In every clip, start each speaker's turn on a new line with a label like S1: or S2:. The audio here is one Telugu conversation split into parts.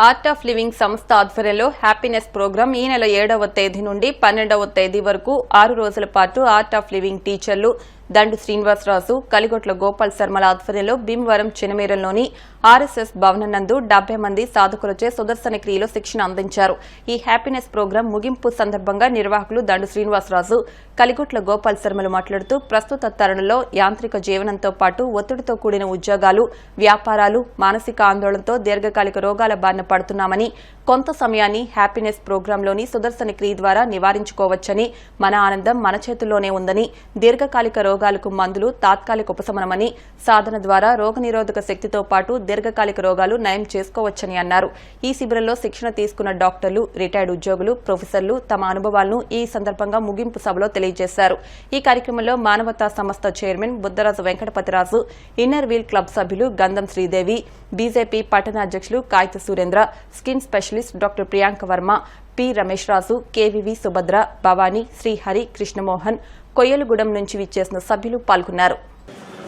S1: ఆర్ట్ ఆఫ్ లివింగ్ సంస్థ ఆధ్వర్యంలో హ్యాపీనెస్ ప్రోగ్రాం ఈ నెల 7వ తేదీ నుండి 12వ తేదీ వరకు 6 రోజుల పాటు ఆర్ట్ ఆఫ్ లివింగ్ టీచర్లు దండు శ్రీనివాసరాజు, కలిగొట్ల గోపాల్ శర్మల ఆధ్వర్యంలో భీమవరం చినమేరంలోని ఆర్ఎస్ఎస్ భవనం నందు 70 మంది సాధకులచే సుదర్శన క్రియలో శిక్షణ అందించారు. ఈ హ్యాపీనెస్ ప్రోగ్రాం ముగింపు సందర్భంగా నిర్వాహకులు దండు శ్రీనివాసరాజు, కలిగొట్ల గోపాల్ శర్మలు మాట్లాడుతూ ప్రస్తుత తరుణంలో యాంత్రిక జీవనంతో పాటు ఒత్తిడితో కూడిన ఉద్యోగాలు, వ్యాపారాలు, మానసిక ఆందోళనతో దీర్ఘకాలిక రోగాల బారిన పడుతున్నామని, కొంత సమయాన్ని హ్యాపీనెస్ ప్రోగ్రాంలోని సుదర్శన క్రియ ద్వారా నివారించుకోవచ్చని, మన ఆనందం మన చేతుల్లోనే ఉందని, దీర్ఘకాలిక రోగాలకు మందులు తాత్కాలిక ఉపశమనమని, సాధన ద్వారా రోగనిరోధక శక్తితో పాటు దీర్ఘకాలిక రోగాలు నయం చేసుకోవచ్చని అన్నారు. ఈ శిబిరంలో శిక్షణ తీసుకున్న డాక్టర్లు, రిటైర్డ్ ఉద్యోగులు, ప్రొఫెసర్లు తమ అనుభవాలను ఈ సందర్భంగా ముగింపు సభలో తెలియజేశారు. ఈ కార్యక్రమంలో మానవతా సంస్థ chairman Buddharaju Venkatapathiraju, inner wheel club సభ్యులు గంధం శ్రీదేవి, బీజేపీ పట్టణ అధ్యక్షులు Kayitha Surendra, skin specialist doctor Priyanka Varma, P Ramesh Raju, KVV Subhadra, Bhavani, Srihari, Krishnamohan, Koyyalagudem నుంచి విచ్చేసిన సభ్యులు పాల్గొన్నారు.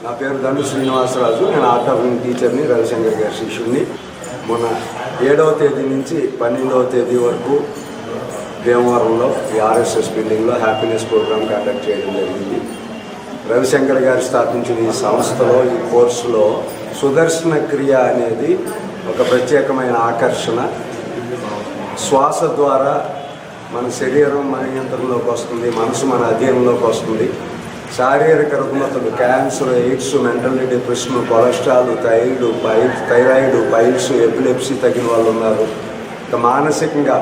S2: నా పేరు దండు శ్రీనివాసరాజు. నేను ఆర్ట్ ఆఫ్ లివింగ్ టీచర్ని, రవిశంకర్ గారి శిష్యుడిని. మొన్న 7వ తేదీ నుంచి 12వ తేదీ వరకు భీమవరంలో ఈ ఆర్ఎస్ఎస్ బిల్డింగ్లో హ్యాపీనెస్ ప్రోగ్రామ్ కండక్ట్ చేయడం జరిగింది. రవిశంకర్ గారు స్థాపించిన ఈ సంస్థలో, ఈ కోర్సులో సుదర్శన క్రియ అనేది ఒక ప్రత్యేకమైన ఆకర్షణ. శ్వాస ద్వారా మన శరీరం మన నియంత్రణలోకి వస్తుంది, మనసు మన అధీనంలోకి వస్తుంది. శారీరక రుగ్మతలు, cancer, AIDS, mental depression, cholesterol, thyroid, piles, epilepsy తగిన వాళ్ళు ఉన్నారు. ఇక మానసికంగా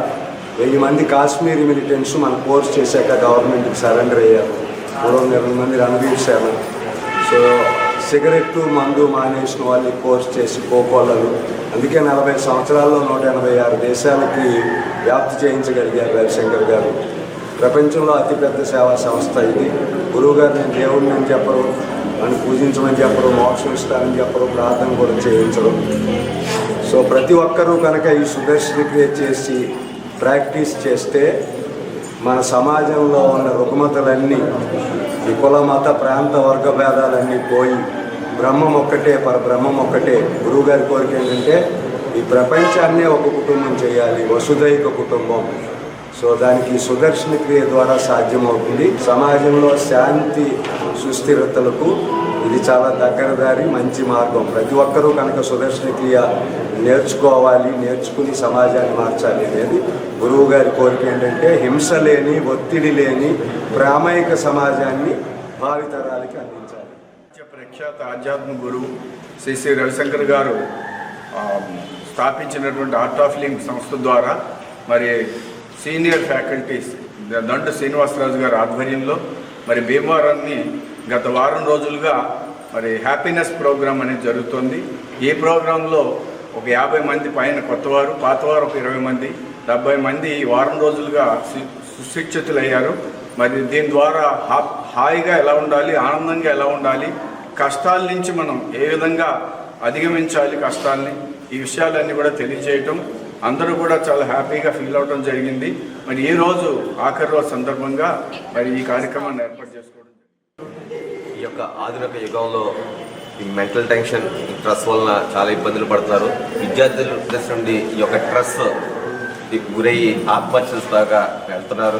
S2: 1000 మంది కాశ్మీరీ మిలిటెంట్స్ మన కోర్స్ చేశాక గవర్నమెంట్కి సరెండర్ అయ్యారు. 320 మంది రణవీర్ సేన. సో సిగరెట్టు, మందు మానేసిన వాళ్ళు కోర్స్ చేసి కోకోలలు. అందుకే 40 సంవత్సరాల్లో 186 దేశాలకి వ్యాప్తి చేయించగలిగారు రవిశంకర్ గారు. ప్రపంచంలో అతిపెద్ద సేవా సంస్థ ఇది. గురువు గారు నేను దేవుడిని అని చెప్పరు, నన్ను పూజించమని చెప్పరు, మోక్షం ఇస్తానని చెప్పరు, ప్రార్థన కూడా చేయించరు. సో ప్రతి ఒక్కరూ కనుక ఈ సుదర్శన క్రియ చేసి ప్రాక్టీస్ చేస్తే మన సమాజంలో ఉన్న రుగ్మతలన్నీ, ఈ కుల మత ప్రాంత వర్గ భేదాలన్నీ పోయి బ్రహ్మం ఒక్కటే, పరబ్రహ్మం ఒక్కటే. గురువుగారి కోరిక ఏంటంటే ఈ ప్రపంచాన్నే ఒక కుటుంబం చేయాలి, వసుదైక కుటుంబం. సో దానికి సుదర్శన క్రియ ద్వారా సాధ్యమవుతుంది. సమాజంలో శాంతి సుస్థిరతలకు ఇది చాలా దగ్గర దారి, మంచి మార్గం. ప్రతి ఒక్కరూ కనుక సుదర్శన క్రియ నేర్చుకోవాలి, నేర్చుకుని సమాజాన్ని మార్చాలి అనేది గురువు గారి కోరిక. ఏంటంటే హింస లేని, ఒత్తిడి లేని ప్రామాణిక సమాజాన్ని భావితరాలకి అందించాలి.
S3: ప్రఖ్యాత ఆధ్యాత్మిక గురువు శ్రీ రవిశంకర్ గారు స్థాపించినటువంటి ఆర్ట్ ఆఫ్ లివింగ్ సంస్థ ద్వారా మరి సీనియర్ ఫ్యాకల్టీస్ దండు శ్రీనివాసరాజు గారి ఆధ్వర్యంలో మరి భీమవరాన్ని గత వారం రోజులుగా మరి హ్యాపీనెస్ ప్రోగ్రాం అనేది జరుగుతుంది. ఈ ప్రోగ్రాంలో ఒక 50 మంది పైన కొత్తవారు, పాతవారు ఒక 20 మంది, 70 మంది ఈ వారం రోజులుగా సుశిక్షితులయ్యారు. మరి దీని ద్వారా హాయిగా ఎలా ఉండాలి, ఆనందంగా ఎలా ఉండాలి, కష్టాల నుంచి మనం ఏ విధంగా అధిగమించాలి కష్టాలని, ఈ విషయాలన్నీ కూడా తెలియజేయటం, అందరూ కూడా చాలా హ్యాపీగా ఫీల్ అవడం జరిగింది. మరి ఈ రోజు ఆఖరి రోజు సందర్భంగా మరి ఈ కార్యక్రమాన్ని ఏర్పాటు చేసుకోవడం.
S4: ఈ యొక్క ఆధునిక యుగంలో ఈ మెంటల్ టెన్షన్, స్ట్రెస్ వలన చాలా ఇబ్బందులు పడుతున్నారు. విద్యార్థుల దశ నుండి ఈ యొక్క స్ట్రెస్ గురయ్యి ఆత్మహత్యల దాకా వెళ్తున్నారు.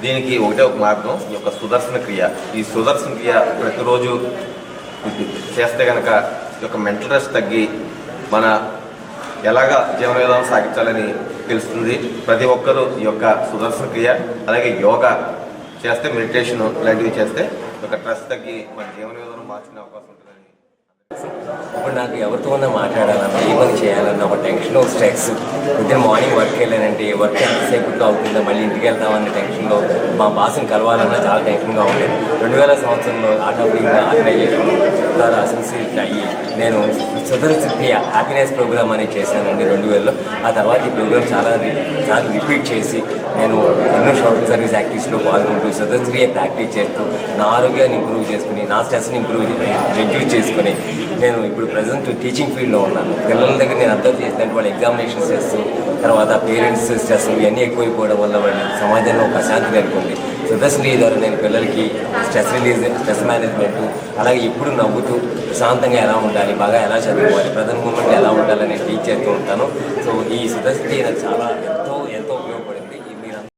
S4: దీనికి ఒకటే ఒక మార్గం, ఈ యొక్క సుదర్శన క్రియ. ఈ సుదర్శన క్రియ ప్రతిరోజు చేస్తే కనుక ఈ యొక్క మెంటల్ స్ట్రెస్ తగ్గి మన ఎలాగా జీవన విధానం సాగించాలని తెలుస్తుంది. ప్రతి ఒక్కరూ ఈ యొక్క సుదర్శన క్రియ, అలాగే యోగా చేస్తే, మెడిటేషన్ ఇలాంటివి చేస్తే ఒక స్ట్రెస్ తగ్గి మన జీవన విధానం మార్చుకునే అవకాశం ఉంటుందని.
S5: ఇప్పుడు నాకు ఎవరితో ఉన్నా మాట్లాడాలన్నా, ఏ పని చేయాలన్నా ఒక టెన్షన్, స్ట్రెస్. పొద్దున్న మార్నింగ్ వర్క్ వెళ్ళానంటే వర్క్ ఎంతసేపుగా అవుతుందో, మళ్ళీ ఇంటికి వెళ్తామన్న టెన్షన్లో, మా బాస్ని కలవాలన్నా చాలా టెన్షన్గా ఉండేది. 2000 సంవత్సరంలో ఆర్ట్ ఆఫ్ లివింగ్ ఆర్గనైజేషన్ ద్వారా అసోసియేట్ అయ్యి నేను సుదర్శన క్రియ హ్యాపీనెస్ ప్రోగ్రామ్ అనేది చేశానండి 2000లో. ఆ తర్వాత ఈ ప్రోగ్రామ్ చాలా రిపీట్ చేసి నేను ఎన్నో షార్ట్ సర్వీస్ యాక్టివిటీస్లో పాల్గొంటూ సుదర్శన క్రియ ప్రాక్టీస్ చేస్తూ నా ఆరోగ్యాన్ని ఇంప్రూవ్ చేసుకుని, నా స్ట్రెస్ని రెడ్యూస్ చేసుకుని నేను ఇప్పుడు ప్రజెంట్ టీచింగ్ ఫీల్డ్లో ఉన్నాను. పిల్లల దగ్గర నేను అర్థం చేసినట్టు వాళ్ళు ఎగ్జామినేషన్స్ చేస్తూ, తర్వాత పేరెంట్స్ స్ట్రెస్ ఇవన్నీ ఎక్కువైపోవడం వల్ల వాళ్ళ సమాజంలో ఒక అశాంతి నెలకొంది. సుదర్శన్ ద్వారా నేను పిల్లలకి స్ట్రెస్ రిలీజ్, స్ట్రెస్ మేనేజ్మెంట్, అలాగే ఎప్పుడు నవ్వుతూ ప్రశాంతంగా ఎలా ఉండాలి, బాగా ఎలా చదువుకోవాలి, ప్రజెంట్ మూమెంట్ ఎలా ఉండాలని నేను టీచ్ చేస్తూ ఉంటాను. సో ఈ సుదర్శన్ నాకు చాలా ఎంతో